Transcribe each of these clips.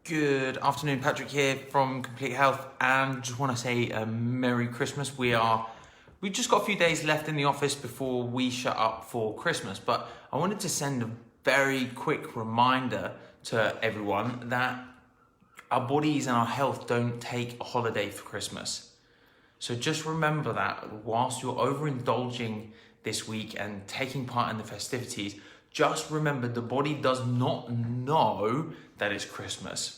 Good afternoon, Patrick here from Complete Health, and just want to say a Merry Christmas. We've just got a few days left in the office before we shut up for Christmas, but I wanted to send a very quick reminder to everyone that our bodies and our health don't take a holiday for Christmas. So just remember that whilst you're overindulging this week and taking part in the festivities, just remember the body does not know that it's Christmas.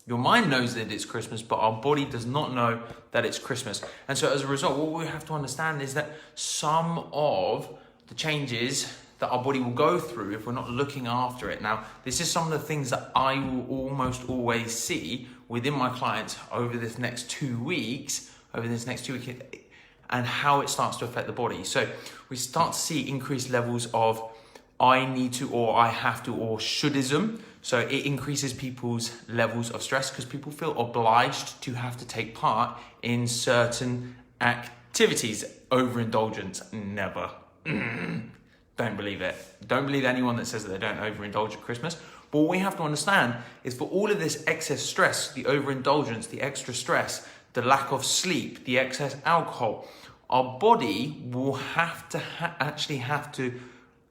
Your mind knows that it's Christmas, but our body does not know that it's Christmas. And so as a result, what we have to understand is that some of the changes that our body will go through if we're not looking after it. Now, this is some of the things that I will almost always see within my clients over this next 2 weeks, and how it starts to affect the body. So we start to see increased levels of I need to, or I have to, or shouldism. So it increases people's levels of stress because people feel obliged to have to take part in certain activities. Overindulgence, never. Don't believe it. Don't believe anyone that says that they don't overindulge at Christmas. But what we have to understand is for all of this excess stress, the overindulgence, the extra stress, the lack of sleep, the excess alcohol, our body will have to actually have to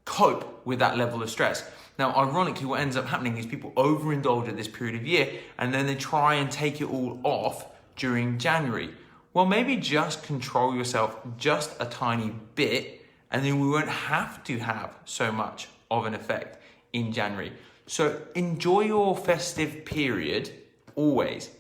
cope with that level of stress. Now, ironically, what ends up happening is people overindulge at this period of year and then they try and take it all off during January. Well, maybe just control yourself just a tiny bit and then we won't have to have so much of an effect in January. So enjoy your festive period always,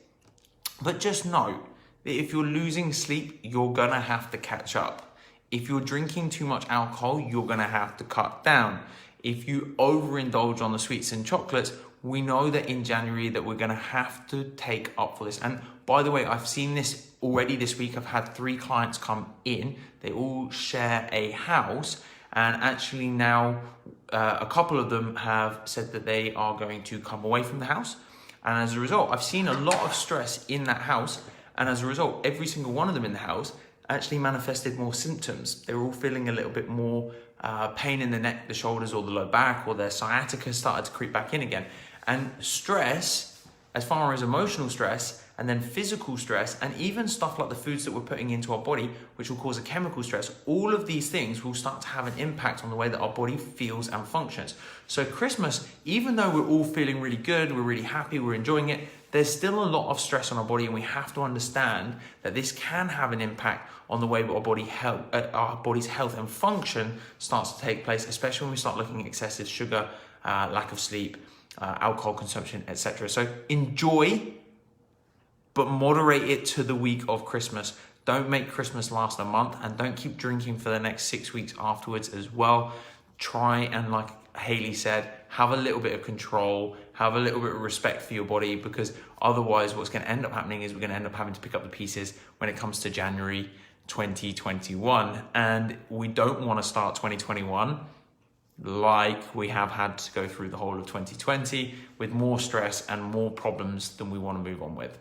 but just know that if you're losing sleep, you're gonna have to catch up. If you're drinking too much alcohol, you're gonna have to cut down. If you overindulge on the sweets and chocolates, we know that in January that we're gonna have to take up for this. And by the way, I've seen this already this week. I've had 3 clients come in. They all share a house. And actually now a couple of them have said that they are going to come away from the house. And as a result, I've seen a lot of stress in that house. And as a result, every single one of them in the house actually manifested more symptoms. They were all feeling a little bit more pain in the neck, the shoulders, or the low back, or their sciatica started to creep back in again. And stress, as far as emotional stress, and then physical stress, and even stuff like the foods that we're putting into our body, which will cause a chemical stress, all of these things will start to have an impact on the way that our body feels and functions. So Christmas, even though we're all feeling really good, we're really happy, we're enjoying it, there's still a lot of stress on our body, and we have to understand that this can have an impact on the way that our body's health and function starts to take place, especially when we start looking at excessive sugar, lack of sleep, alcohol consumption, etc. So enjoy, but moderate it to the week of Christmas. Don't make Christmas last a month, and don't keep drinking for the next 6 weeks afterwards as well. Try and, like Hayley said, have a little bit of control, have a little bit of respect for your body, because otherwise what's going to end up happening is we're going to end up having to pick up the pieces when it comes to January 2021. And we don't want to start 2021 like we have had to go through the whole of 2020 with more stress and more problems than we want to move on with.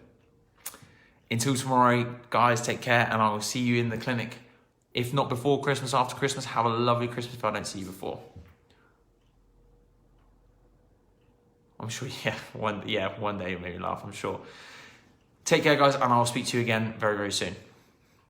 Until tomorrow, guys, take care, and I will see you in the clinic. If not before Christmas, after Christmas, have a lovely Christmas if I don't see you before. I'm sure, one day you'll make me laugh, I'm sure. Take care, guys, and I'll speak to you again very, very soon.